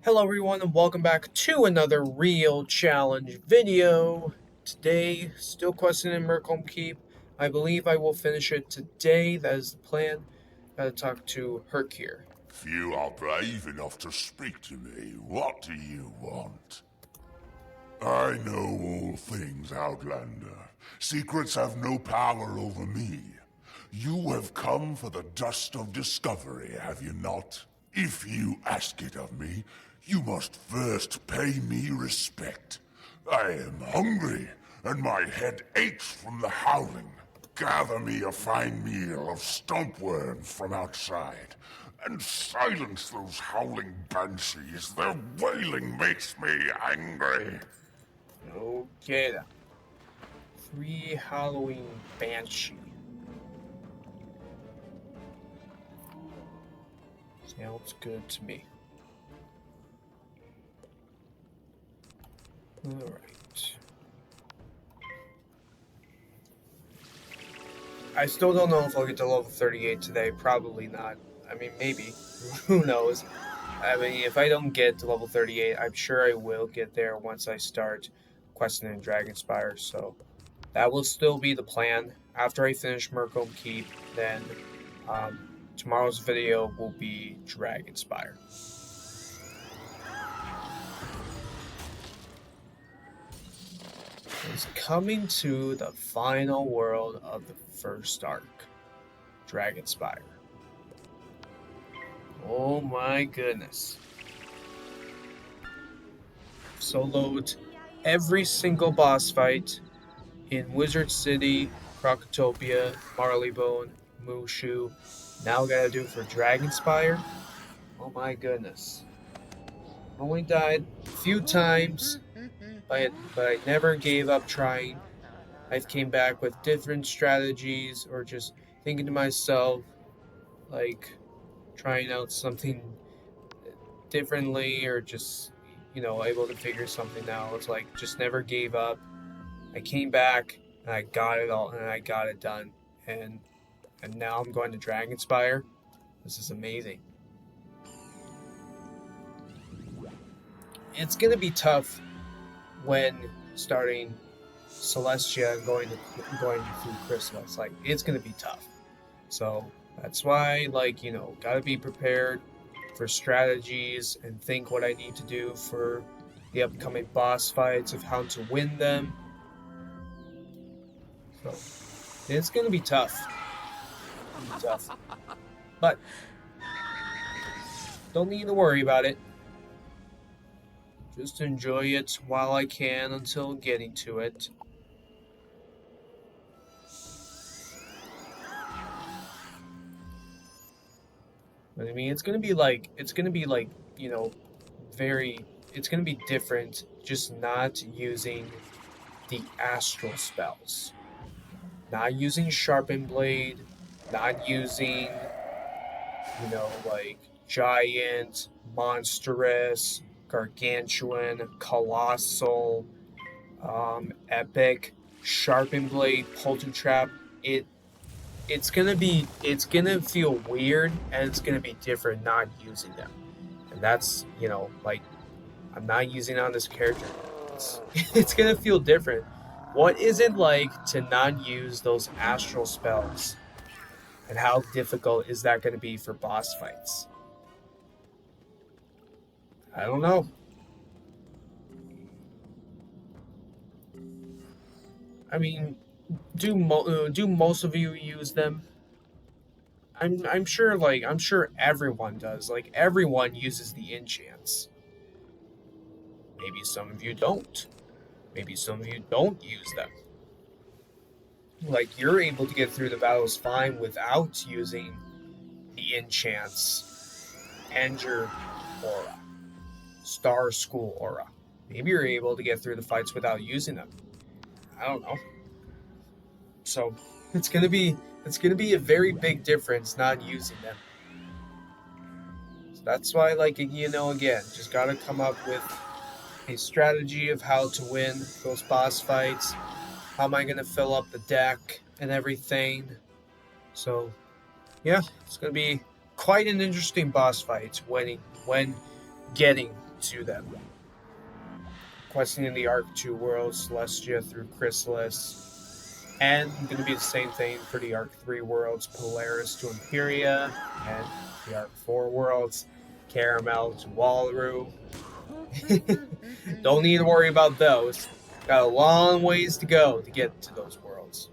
Hello everyone and welcome back to another real challenge video. Today, still questing in Mirkholm Keep. I believe I will finish it today. That is the plan. Gotta talk to Herc here. If you are brave enough to speak to me, what do you want? I know all things, Outlander. Secrets have no power over me. You have come for the dust of discovery, have you not? If you ask it of me, you must first pay me respect. I am hungry, and my head aches from the howling. Gather me a fine meal of stump worms from outside, and silence those howling banshees. Their wailing makes me angry. Okay then. Free Halloween Banshee. Sounds good to me. Alright. I still don't know if I'll get to level 38 today. Probably not. I mean, maybe. Who knows? I mean, if I don't get to level 38, I'm sure I will get there once I start questing in Dragonspire. So that will still be the plan. After I finish Mirkholm Keep, then tomorrow's video will be Dragonspire. It's coming to the final world of the first arc, Dragonspire. Oh my goodness. Soloed every single boss fight in Wizard City, Crocotopia, Marleybone, Mushu. Now gotta do for Dragonspire. Oh my goodness. Only died a few times, but I never gave up trying. I came back with different strategies or just thinking to myself, like, trying out something differently or just, able to figure something out. It's like, just never gave up. I came back and I got it all and I got it done. And now I'm going to Dragonspire. This is amazing. It's going to be tough when starting Celestia and going through Christmas. Like, it's going to be tough. So that's why, gotta be prepared for strategies and think what I need to do for the upcoming boss fights, of how to win them. So it's gonna be tough. But don't need to worry about it. Just enjoy it while I can until getting to it. But I mean, it's gonna be like, it's gonna be different, just not using the astral spells. Not using Sharpened Blade, not using, Giant, Monstrous, Gargantuan, Colossal, Epic, Sharpened Blade, Potent Trap. It's gonna feel weird and it's gonna be different not using them. And that's, I'm not using it on this character. It's gonna feel different. What is it like to not use those astral spells? And how difficult is that going to be for boss fights? I don't know. I mean, do most of you use them? I'm sure everyone does. Like, everyone uses the enchants. Maybe some of you don't. Maybe some of you don't use them. Like, you're able to get through the battles fine without using the enchants and your aura, Star School aura. Maybe you're able to get through the fights without using them. I don't know. So it's gonna be a very big difference not using them. So that's why, again, just gotta come up with a strategy of how to win those boss fights. How am I gonna fill up the deck and everything? So yeah, it's gonna be quite an interesting boss fight when getting to them. Questing in the Arc 2 worlds, Celestia through Chrysalis. And going to be the same thing for the Arc 3 worlds, Polaris to Imperia, and the Arc 4 worlds, Caramel to Walru. Don't need to worry about those. Got a long ways to go to get to those worlds.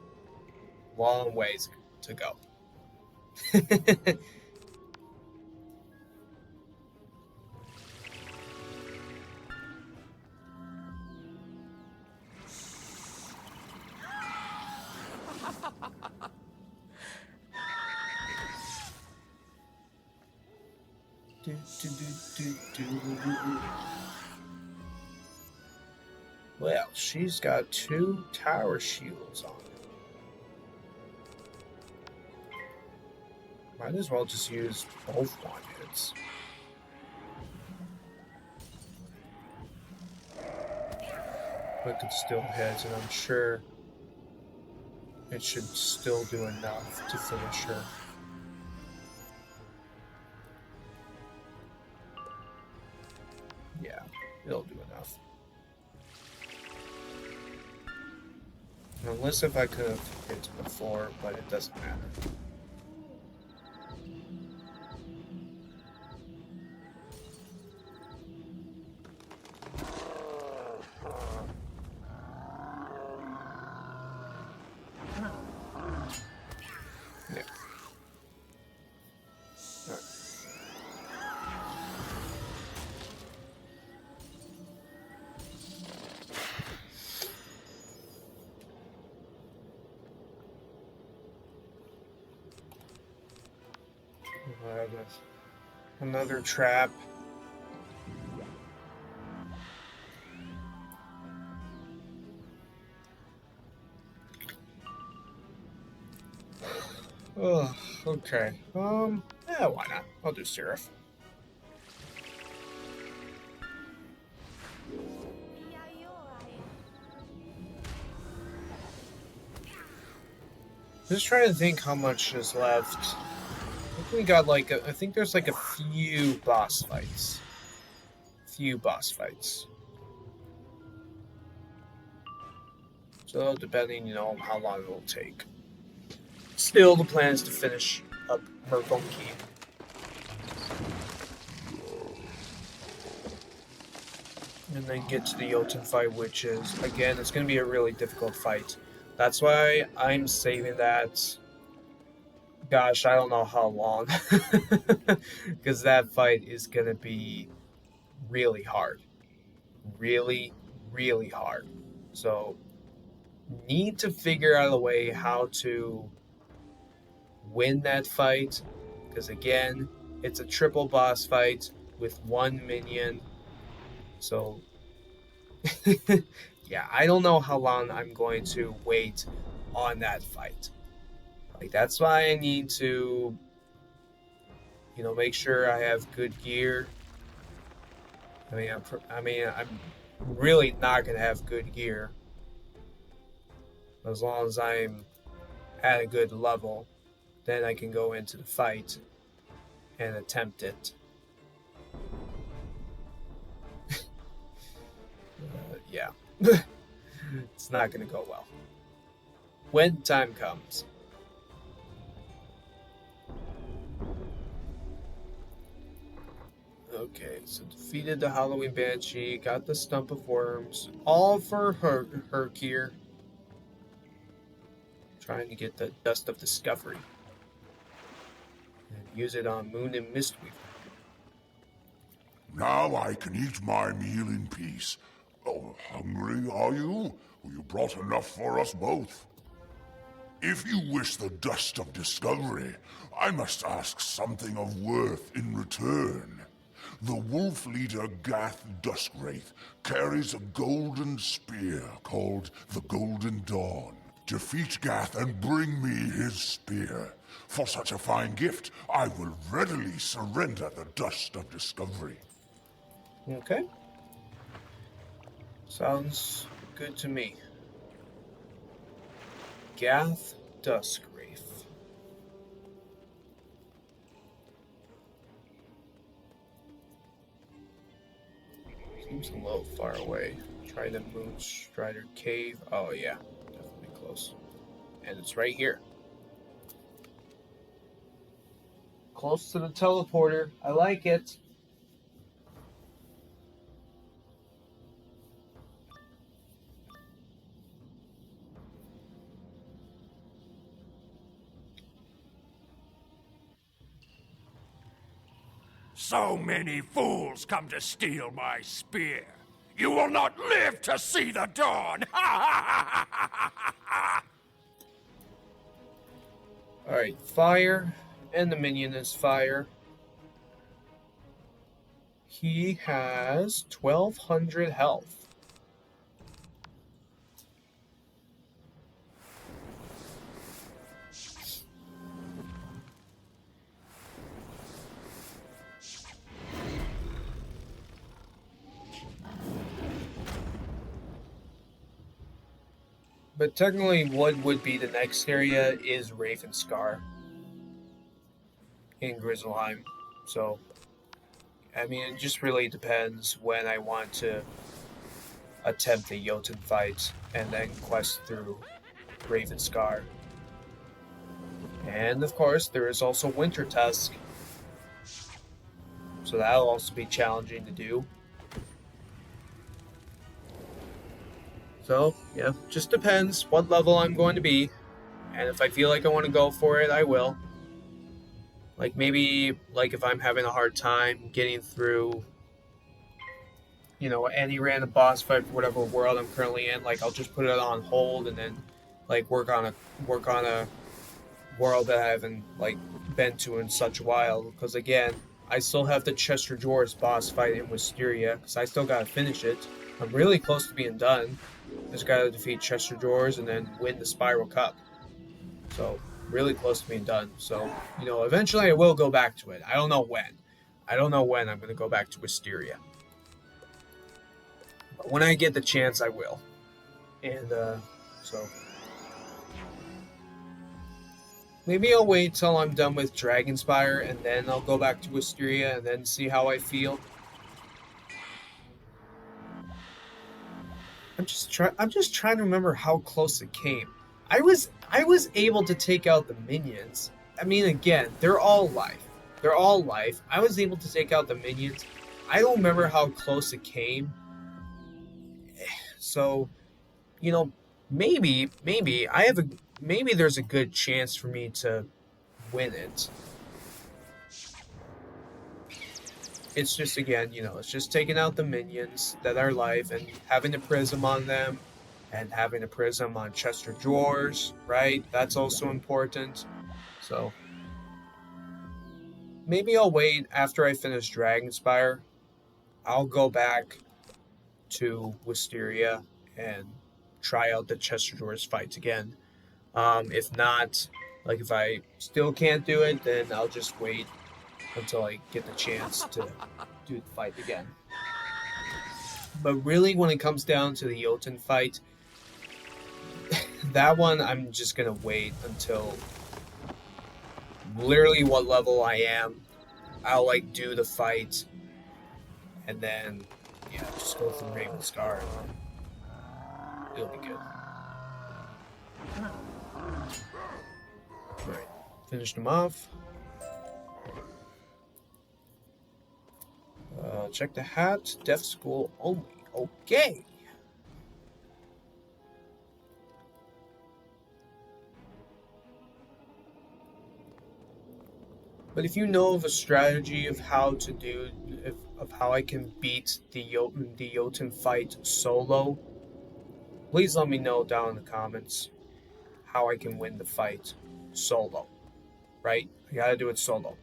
Long ways to go. Well, she's got 2 tower shields on. Might as well just use both one-hits. But it could still hit, and I'm sure it should still do enough to finish her. Yeah, it'll do enough. Unless if I could have hit before, but it doesn't matter. Yeah. All right. Another trap. Oh, okay. Yeah, why not? I'll do Seraph. Just trying to think how much is left. I think we got like I think there's like a few boss fights. So depending, on how long it will take. Still, the plan is to finish up Mirkholm Keep. And then get to the Jotun fight, which is, again, it's going to be a really difficult fight. That's why I'm saving that. Gosh, I don't know how long. Because that fight is going to be really hard. Really, really hard. So, need to figure out a way how to win that fight. Because, again, it's a triple boss fight with 1 minion. So, yeah, I don't know how long I'm going to wait on that fight. Like, that's why I need to, make sure I have good gear. I'm really not gonna have good gear as long as I'm at a good level. Then I can go into the fight and attempt it. Yeah, it's not gonna go well when time comes. Okay, so defeated the Halloween Banshee, got the Stump of Worms, all for her gear. Trying to get the Dust of Discovery. And use it on Munin Mistweaver. Now I can eat my meal in peace. Oh, hungry, are you? Well, you brought enough for us both. If you wish the Dust of Discovery, I must ask something of worth in return. The wolf leader Gath Duskwraith carries a golden spear called the Golden Dawn. Defeat Gath and bring me his spear. For such a fine gift, I will readily surrender the Dust of Discovery. Okay. Sounds good to me. Gath Duskwraith. Seems a little far away. Try the Moon Strider Cave. Oh yeah, definitely close. And it's right here. Close to the teleporter. I like it. So many fools come to steal my spear. You will not live to see the dawn! Alright, fire. And the minion is fire. He has 1200 health. But technically, what would be the next area is Ravenscar in Grizzleheim. So, I mean, it just really depends when I want to attempt a Jotun fight and then quest through Ravenscar. And of course, there is also Winter Tusk. So that'll also be challenging to do. So, yeah, just depends what level I'm going to be. And if I feel like I want to go for it, I will. Like, maybe, like, if I'm having a hard time getting through, you know, any random boss fight for whatever world I'm currently in, like, I'll just put it on hold and then, like, work on a world that I haven't, like, been to in such a while. Because, again, I still have the Chester Drawers boss fight in Wisteria, because I still gotta finish it. I'm really close to being done. Just gotta defeat Chester Drawers and then win the Spiral Cup. So, really close to being done. So, you know, eventually I will go back to it. I don't know when. I don't know when I'm going to go back to Wisteria. But when I get the chance, I will. And, so... maybe I'll wait till I'm done with Dragonspire, and then I'll go back to Wisteria, and then see how I feel. I'm just trying to remember how close it came. I was able to take out the minions. I mean, again, they're all life. They're all life. I was able to take out the minions. I don't remember how close it came. So, you know, maybe there's a good chance for me to win it. It's just, again, you know, it's just taking out the minions that are life and having a prism on them and having a prism on Chester Drawers, right? That's also important. So, maybe I'll wait after I finish Dragonspire. I'll go back to Wisteria and try out the Chester Drawers fights again. If not, like if I still can't do it, then I'll just wait until I get the chance to do the fight again. But really, when it comes down to the Jotun fight, that one I'm just gonna wait until literally what level I am. I'll like do the fight, and then yeah, just go through Ravenscar, and it'll be good. Right, finished them off. Check the hat. Deaf school only. Okay. But if you know of a strategy of how to do, of how I can beat the Jotun fight solo, please let me know down in the comments how I can win the fight solo. Right? I gotta do it solo.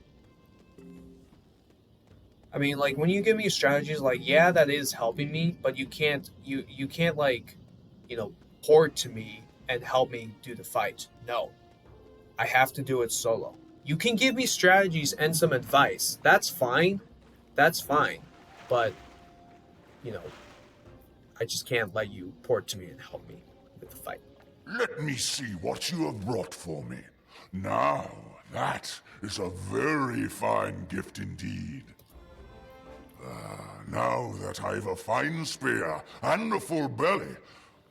I mean, like, when you give me strategies, like, yeah, that is helping me, but you can't like, you know, pour to me and help me do the fight. No. I have to do it solo. You can give me strategies and some advice. That's fine. That's fine. But, you know, I just can't let you pour to me and help me with the fight. Let me see what you have brought for me. Now, that is a very fine gift indeed. Now that I've a fine spear and a full belly,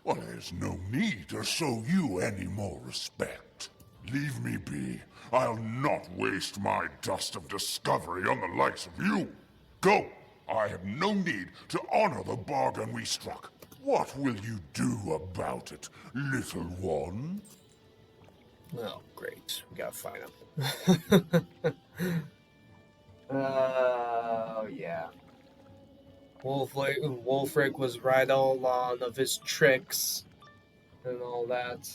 well, there's no need to show you any more respect. Leave me be. I'll not waste my dust of discovery on the likes of you. Go! I have no need to honor the bargain we struck. What will you do about it, little one? Oh, great. We gotta fight him. Oh, yeah. Wolfric was right all along of his tricks and all that.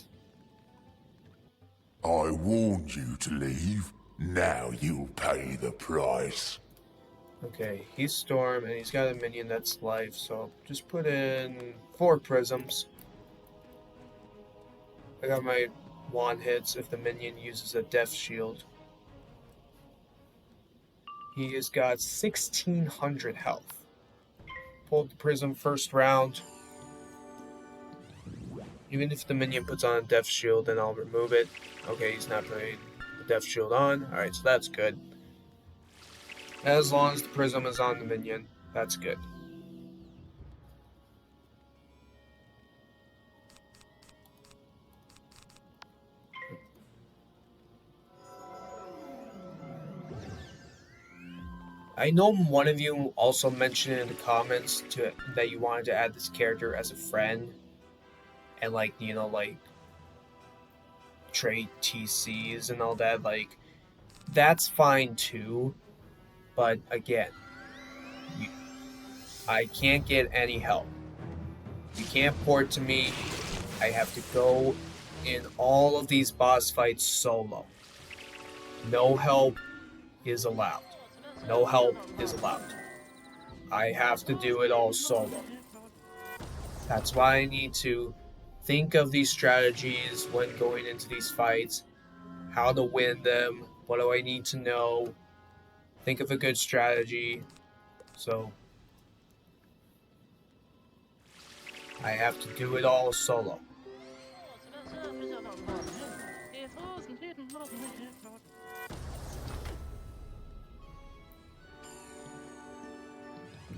I warned you to leave. Now you'll pay the price. Okay, he's Storm, and he's got a minion that's life, so just put in 4 prisms. I got my wand hits if the minion uses a death shield. He has got 1600 health. Pulled the prism first round. Even if the minion puts on a death shield, then I'll remove it. Okay, he's not putting the death shield on. Alright, so that's good. As long as the prism is on the minion, that's good. I know one of you also mentioned in the comments that you wanted to add this character as a friend. And like, you know, like trade TCs and all that, like that's fine too. But again, I can't get any help. You can't port to me. I have to go in all of these boss fights solo. No help is allowed. No help is allowed. I have to do it all solo. That's why I need to think of these strategies when going into these fights, how to win them, what do I need to know, think of a good strategy. So I have to do it all solo.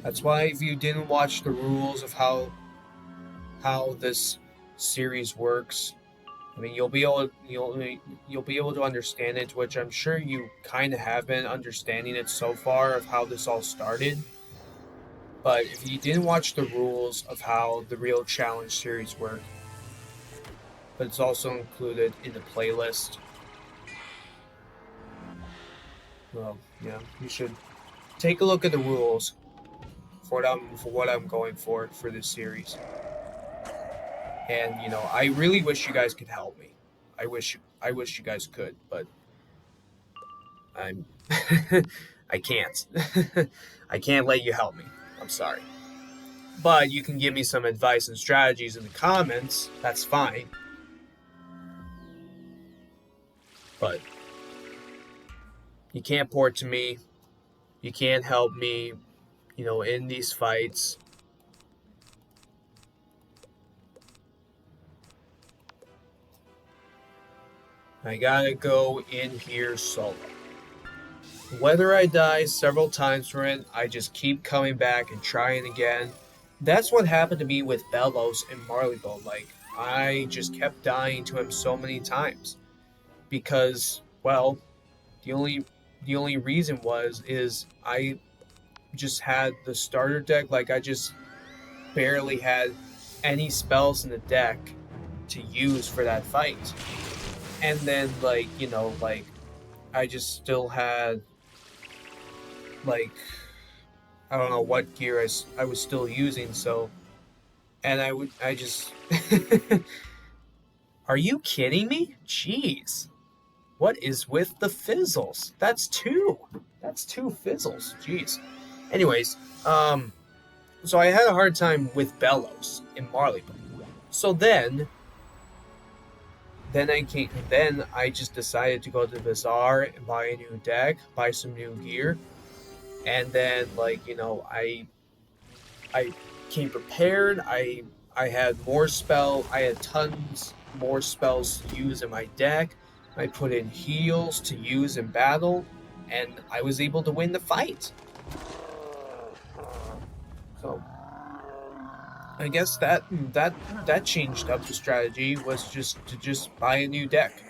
That's why if you didn't watch the rules of how this series works, I mean you'll be able to understand it, which I'm sure you kind of have been understanding it so far of how this all started. But if you didn't watch the rules of how the real challenge series work, but it's also included in the playlist, well, yeah, you should take a look at the rules for what I'm going for this series. And you know, I really wish you guys could help me. I wish you guys could, but I'm I can't. I can't let you help me. I'm sorry. But you can give me some advice and strategies in the comments. That's fine. But you can't port to me. You can't help me, you know, in these fights. I gotta go in here solo. Whether I die several times for it, I just keep coming back and trying again. That's what happened to me with Bellows and Marleybone. Like, I just kept dying to him so many times. Because, well, the only reason is I just had the starter deck. Like, I just barely had any spells in the deck to use for that fight. And then, like, you know, like, I just still had, like, I don't know what gear I was still using, so, and I just, are you kidding me? Jeez. What is with the fizzles? That's two fizzles. Jeez. Anyways, so I had a hard time with Bellows in Marleybone. So then I just decided to go to the bazaar and buy a new deck, buy some new gear. And then, like, you know, I came prepared. I had I had tons more spells to use in my deck. I put in heals to use in battle, and I was able to win the fight. I guess that changed up the strategy was just buy a new deck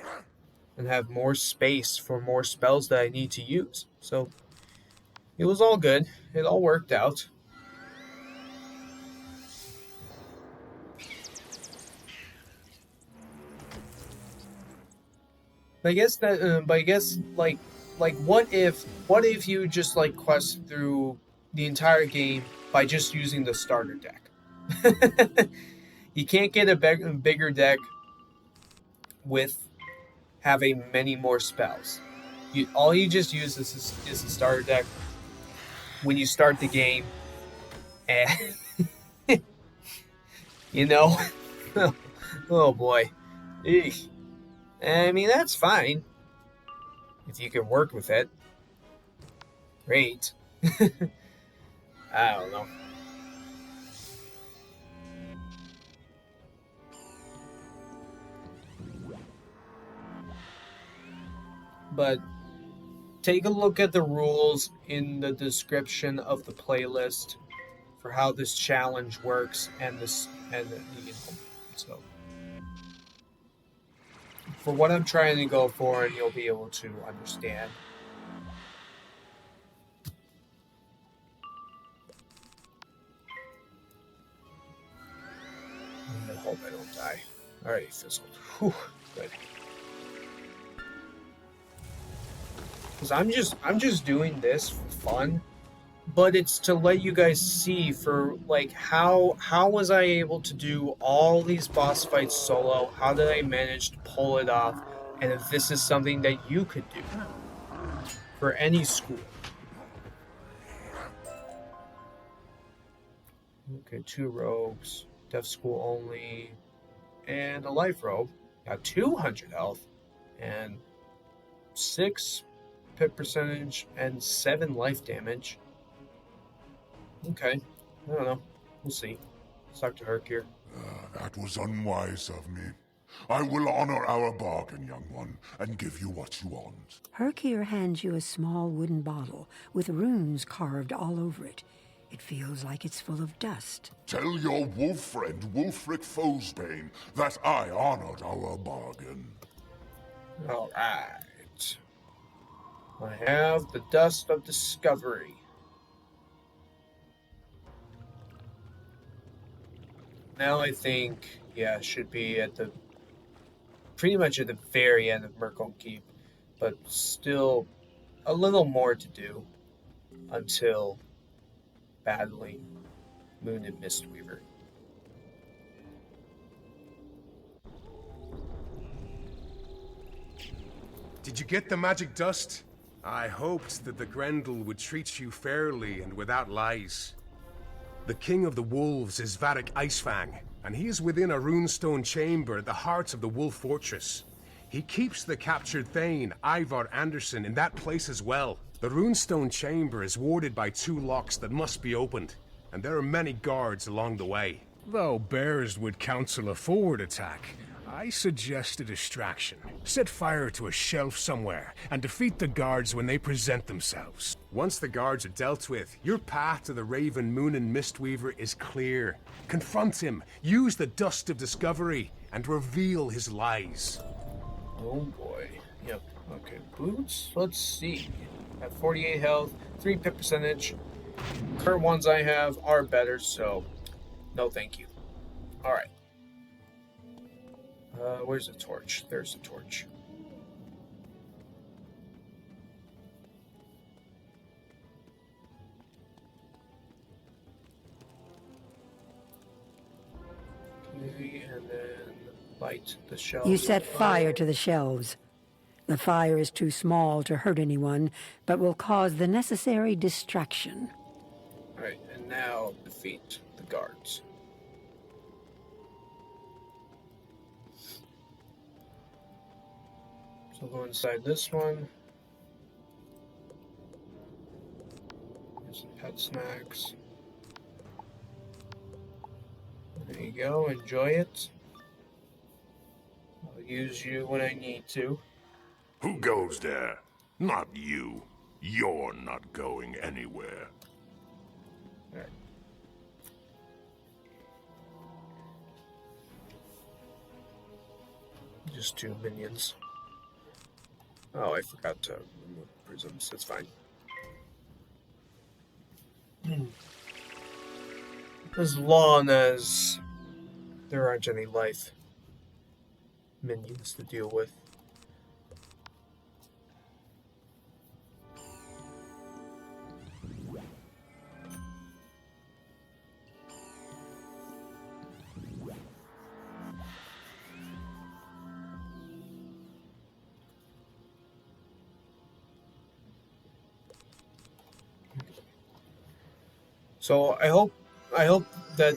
and have more space for more spells that I need to use. So it was all good. It all worked out. But I guess what if you just like quest through the entire game by just using the starter deck? You can't get a bigger deck with having many more spells. All you just use is a starter deck when you start the game, and you know, oh boy, Eesh. I mean that's fine if you can work with it. Great. I don't know. But take a look at the rules in the description of the playlist for how this challenge works and so for what I'm trying to go for, and you'll be able to understand. I hope I don't die. Alright, fizzled. Whew, good. Because I'm just doing this for fun, but it's to let you guys see for like how was I able to do all these boss fights solo? How did I manage to pull it off? And if this is something that you could do for any school. Okay, 2 rogues, deaf school only, and a life robe. Got 200 health and 6 pit percentage and 7 life damage. Okay, I don't know. We'll see. Let's talk to Herc here. That was unwise of me. I will honor our bargain, young one, and give you what you want. Herc here hands you a small wooden bottle with runes carved all over it. It feels like it's full of dust. Tell your wolf friend, Wulfric Fosbane, that I honored our bargain. Alright. I have the Dust of Discovery. Now I think, yeah, it should be at the pretty much at the very end of Mirkholm Keep, but still a little more to do until battling Munin Mistweaver. Did you get the magic dust? I hoped that the Grendel would treat you fairly and without lies. The king of the wolves is Varric Icefang, and he is within a runestone chamber at the heart of the Wolf Fortress. He keeps the captured Thane, Ivar Andersson, in that place as well. The runestone chamber is warded by 2 locks that must be opened, and there are many guards along the way. Though bears would counsel a forward attack, I suggest a distraction. Set fire to a shelf somewhere, and defeat the guards when they present themselves. Once the guards are dealt with, your path to the Raven Munin Mistweaver is clear. Confront him, use the Dust of Discovery, and reveal his lies. Oh boy. Yep. Okay, boots. Let's see. At 48 health, 3 pit percentage. Current ones I have are better, so no thank you. Alright. Where's the torch? There's the torch. Okay, and then light the shelves. You set fire to the shelves. The fire is too small to hurt anyone, but will cause the necessary distraction. Alright, and now defeat the guards. So go inside this one. Here's some pet snacks. There you go, enjoy it. I'll use you when I need to. Who goes there? Not you. You're not going anywhere. Alright. just 2 minions. Oh, I forgot to remove prisms. That's fine. As long as there aren't any life minions to deal with. So I hope that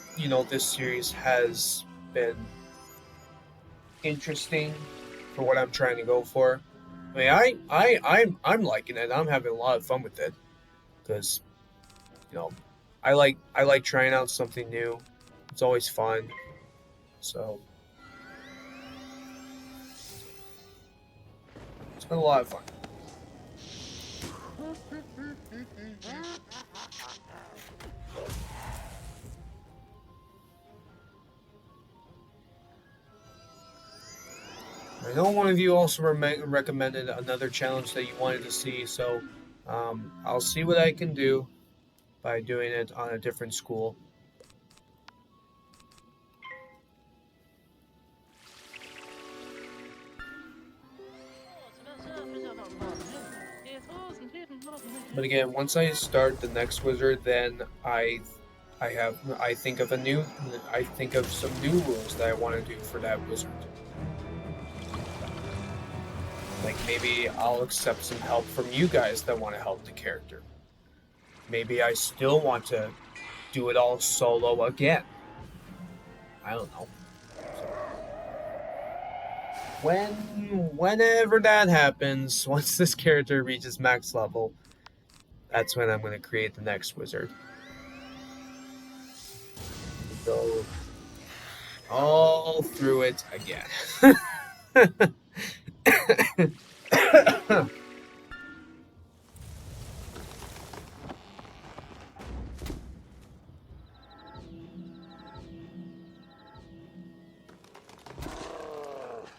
this series has been interesting for what I'm trying to go for. I mean, I'm liking it. I'm having a lot of fun with it because I like trying out something new. It's always fun. So it's been a lot of fun. I know one of you also recommended another challenge that you wanted to see, so I'll see what I can do by doing it on a different school. But again, once I start the next wizard, then I think of some new rules that I want to do for that wizard. Like maybe I'll accept some help from you guys that want to help the character. Maybe I still want to do it all solo again. I don't know. Whenever that happens, once this character reaches max level, that's when I'm going to create the next wizard. Go all through it again.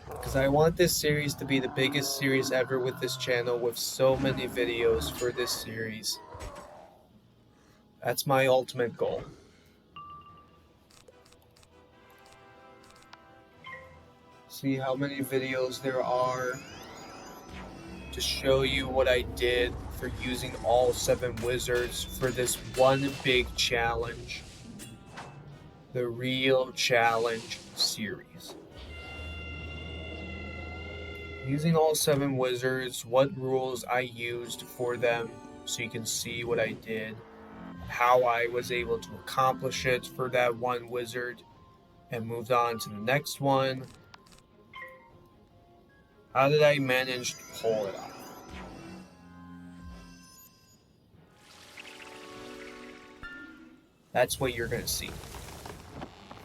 Because I want this series to be the biggest series ever with this channel, with so many videos for this series. That's my ultimate goal. See how many videos there are to show you what I did for using all 7 wizards for this one big challenge. The Real Challenge series. Using all 7 wizards, what rules I used for them, so you can see what I did, how I was able to accomplish it for that one wizard, and moved on to the next one. How did I manage to pull it off? That's what you're going to see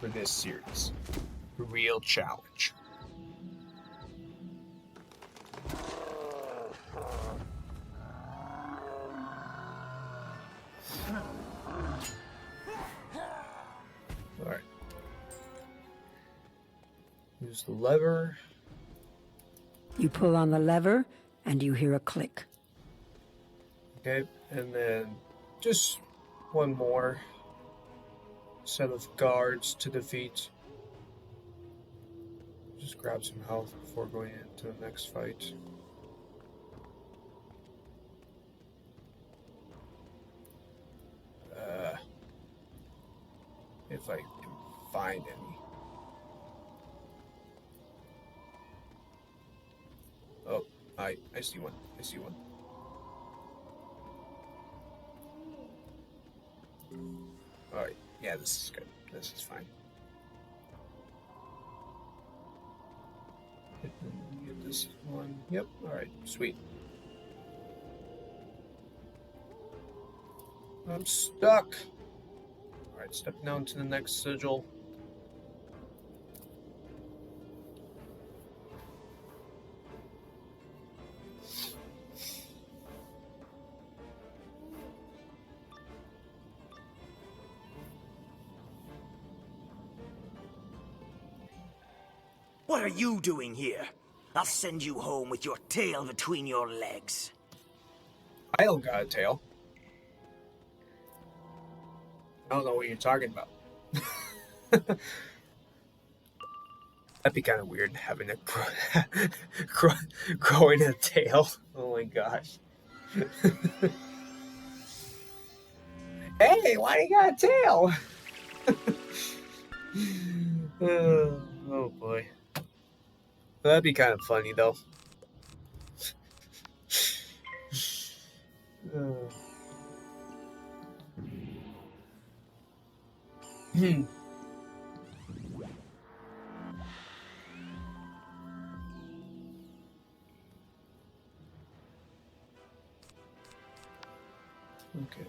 for this series. The Real Challenge. Alright. Use the lever. You pull on the lever, and you hear a click. Okay, and then just one more set of guards to defeat. Just grab some health before going into the next fight. If I can find any. Oh, I see one. I see one. Alright, yeah, this is good. This is fine. Get this one. Yep, alright, sweet. I'm stuck. Alright, stepping down to the next sigil. What are you doing here? I'll send you home with your tail between your legs. I don't got a tail. I don't know what you're talking about. That'd be kind of weird, having a growing a tail. Oh my gosh. Hey, why do you got a tail? Oh boy. That'd be kind of funny though. Hmm. Okay.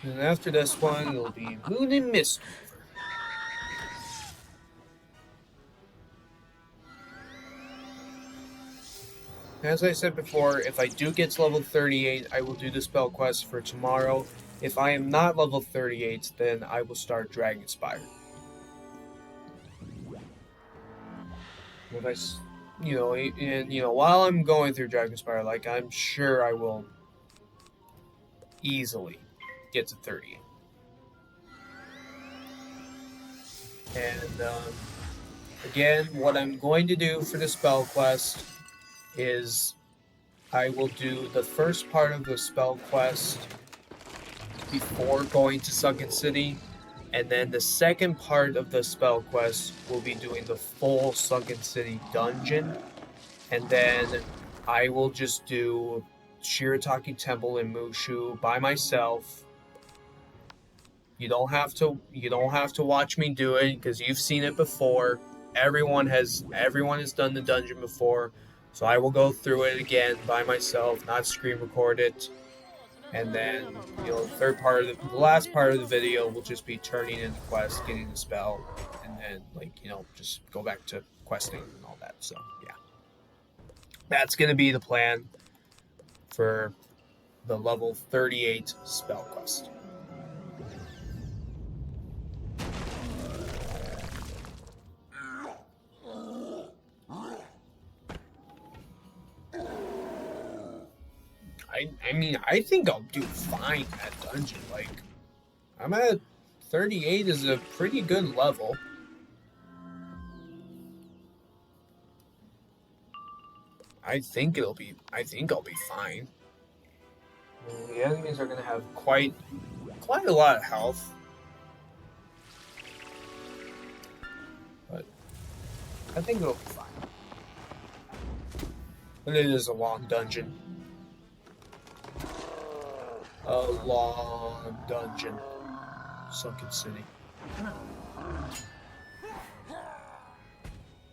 And after this one, it'll be Munin Mistweaver. As I said before, if I do get to level 38, I will do the spell quest for tomorrow. If I am not level 38, then I will start Dragonspire. If I, while I'm going through Dragonspire, like, I'm sure I will easily get to 38. And, again, what I'm going to do for the spell quest is I will do the first part of the spell quest before going to Sunken City, and then the second part of the spell quest will be doing the full Sunken City dungeon, and then I will just do Shirataki Temple in Mushu by myself. You don't have to watch me do it because you've seen it before. Everyone has done the dungeon before. So I will go through it again by myself, not screen record it. And then, the last part of the video will just be turning in the quest, getting the spell, and then, just go back to questing and all that. So, yeah. That's going to be the plan for the level 38 spell quest. I think I'll do fine in that dungeon. Like, I'm at 38 is a pretty good level. I think I'll be fine. The enemies are gonna have quite a lot of health. But I think it'll be fine. But it is a long dungeon. A long dungeon. Sunken City.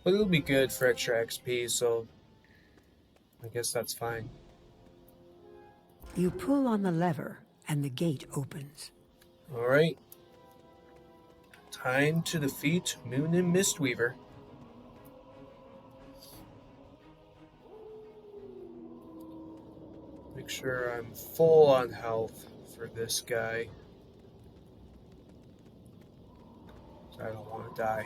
But it'll be good for extra XP, so I guess that's fine. You pull on the lever, and the gate opens. Alright. Time to defeat Munin Mistweaver. Make sure I'm full on health for this guy. So I don't want to die.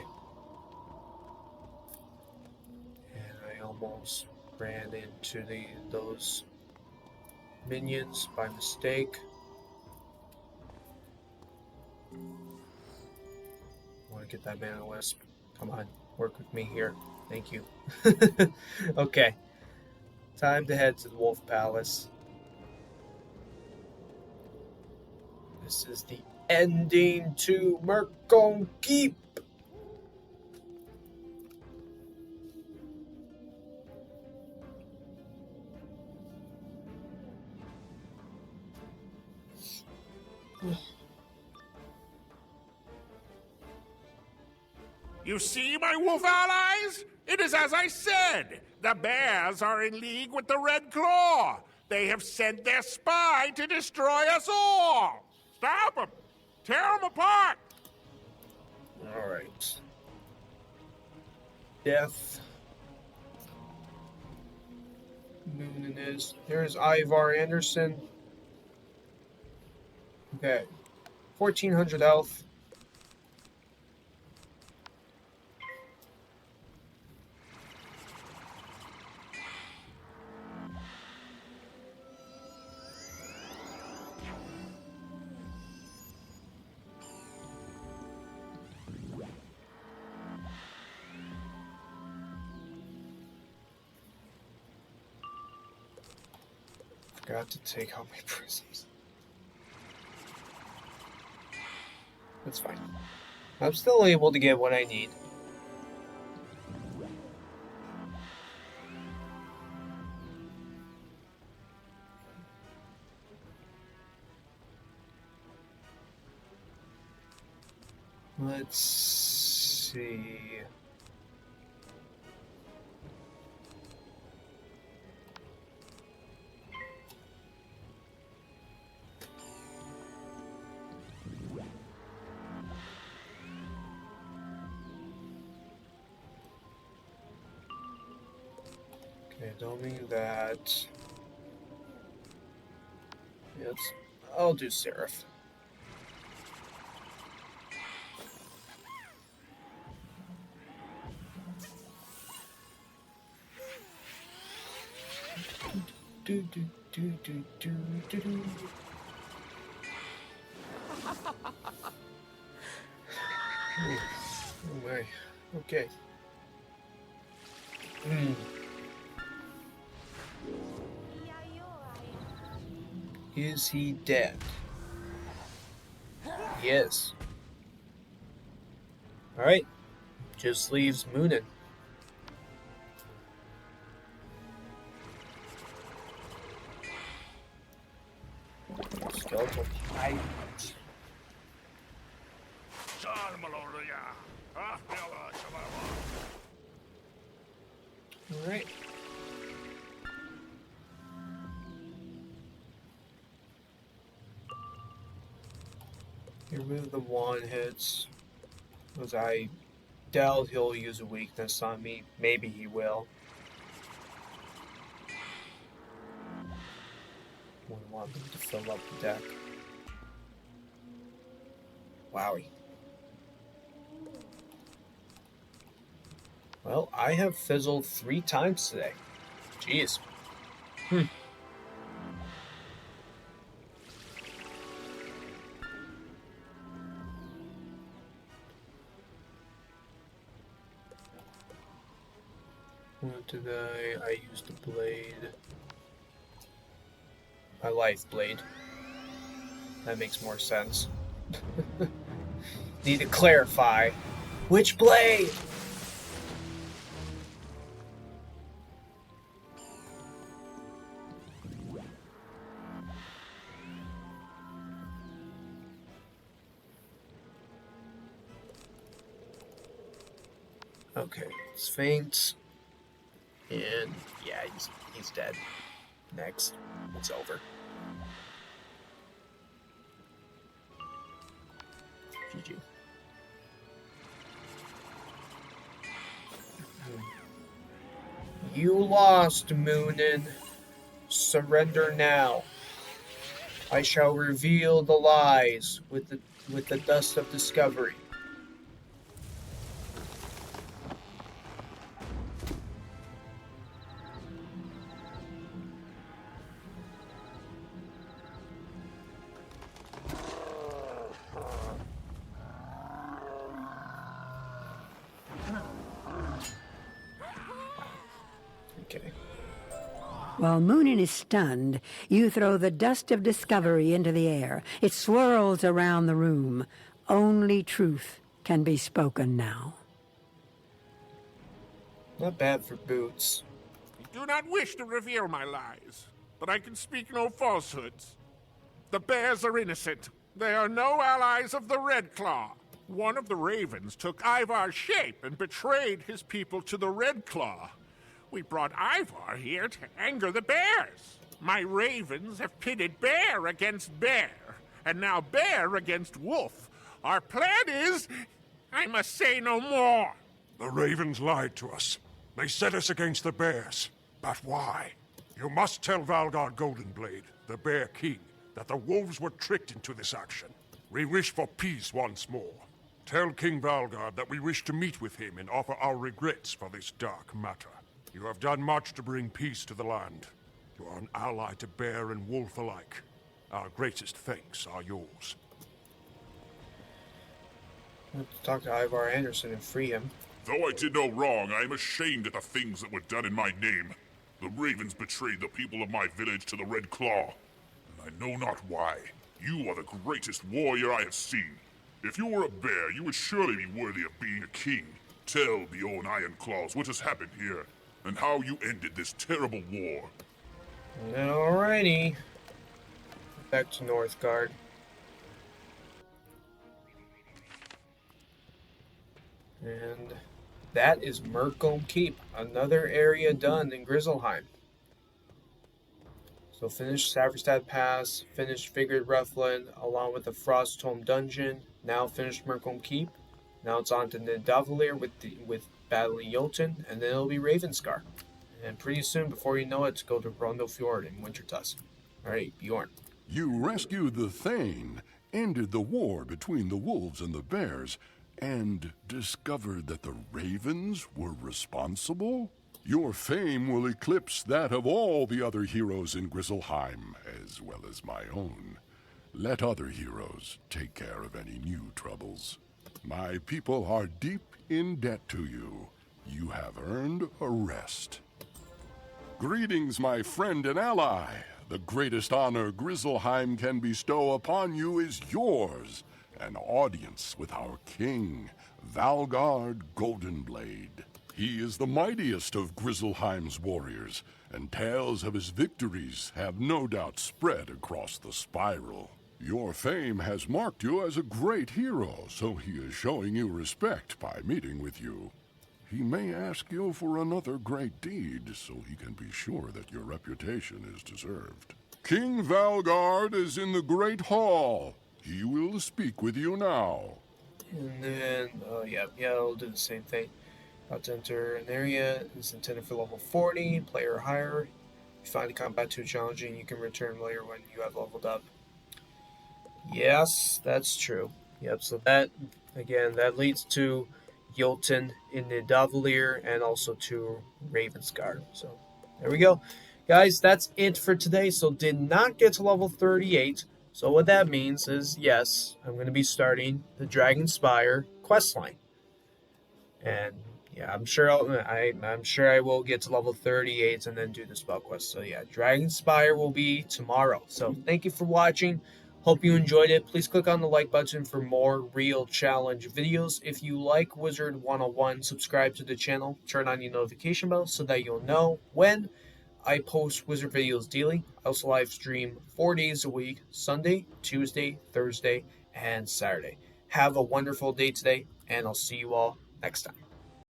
And I almost ran into those minions by mistake. I want to get that mana wisp. Come on, work with me here. Thank you. Okay. Time to head to the Wolf Palace. This is the ending to Mirkholm Keep. You see, my wolf allies? It is as I said. The bears are in league with the Red Claw. They have sent their spy to destroy us all. Stop them. Tear them apart. All right. Death. Munin is. There's Ivar Andersson. Okay. 1400 health. Forgot to take out my prisms. That's fine. I'm still able to get what I need. Let's see. Okay, don't mean that. Yes, I'll do Seraph. Do, do, do, do, do, do, do. Oh my. Okay. Is he dead? Yes. Alright. Just leaves Munin. Skeletal pirate. Alright. Get rid of the wand hits. Because I doubt he'll use a weakness on me. Maybe he will. Wouldn't want them to fill up the deck. Wowie. Well, I have fizzled 3 times today. Jeez. What did I used the blade. My life blade. That makes more sense. Need to clarify. Which blade? Okay, it's faint. And yeah, he's dead. Next. It's over. GG. You lost, Munin. Surrender now. I shall reveal the lies with the dust of discovery. While Munin is stunned, you throw the dust of discovery into the air. It swirls around the room. Only truth can be spoken now. Not bad for boots. I do not wish to reveal my lies, but I can speak no falsehoods. The bears are innocent. They are no allies of the Red Claw. One of the ravens took Ivar's shape and betrayed his people to the Red Claw. We brought Ivar here to anger the bears. My ravens have pitted bear against bear, and now bear against wolf. Our plan is... I must say no more. The ravens lied to us. They set us against the bears. But why? You must tell Valgar Goldenblade, the Bear King, that the wolves were tricked into this action. We wish for peace once more. Tell King Valgar that we wish to meet with him and offer our regrets for this dark matter. You have done much to bring peace to the land. You are an ally to bear and wolf alike. Our greatest thanks are yours. I have to talk to Ivar Andersson and free him. Though I did no wrong, I am ashamed at the things that were done in my name. The ravens betrayed the people of my village to the Red Claw, and I know not why. You are the greatest warrior I have seen. If you were a bear, you would surely be worthy of being a king. Tell Bjorn Ironclaws what has happened here, and how you ended this terrible war. Alrighty. Back to Northgard. And that is Mirkholm Keep, another area done in Grizzleheim. So finished Saverstad Pass, finished Figured Roughland, along with the Frostholm Dungeon. Now finished Mirkholm Keep. Now it's on to Nidavellir with battling Jotun, and then it'll be Ravenscar. And pretty soon, before you know it, go to Brundlefjord in Wintertusk. Alright, Bjorn. You rescued the Thane, ended the war between the wolves and the bears, and discovered that the ravens were responsible? Your fame will eclipse that of all the other heroes in Grizzleheim, as well as my own. Let other heroes take care of any new troubles. My people are deep in debt to you. You have earned a rest. Greetings, my friend and ally. The greatest honor Grizzleheim can bestow upon you is yours. An audience with our king, Valgard Goldenblade. He is the mightiest of Grizzleheim's warriors, and tales of his victories have no doubt spread across the spiral. Your fame has marked you as a great hero, so he is showing you respect by meeting with you. He may ask you for another great deed, so he can be sure that your reputation is deserved. King Valgard is in the Great Hall. He will speak with you now. And then, I'll do the same thing. About to enter an area. It's intended for level 40, player higher. If you find the combat too challenging, you can return later when you have leveled up. Yes, that's true. Yep, so that leads to Jotun in Nidavellir and also to Ravenscar. So there we go. Guys, that's it for today. So did not get to level 38. So what that means is, yes, I'm going to be starting the Dragonspire questline. And yeah, I'm sure I will get to level 38 and then do the spell quest. So yeah, Dragonspire will be tomorrow. So thank you for watching. Hope you enjoyed it. Please click on the like button for more real challenge videos. If you like Wizard101, subscribe to the channel. Turn on your notification bell so that you'll know when I post Wizard videos daily. I also live stream 4 days a week, Sunday, Tuesday, Thursday, and Saturday. Have a wonderful day today, and I'll see you all next time.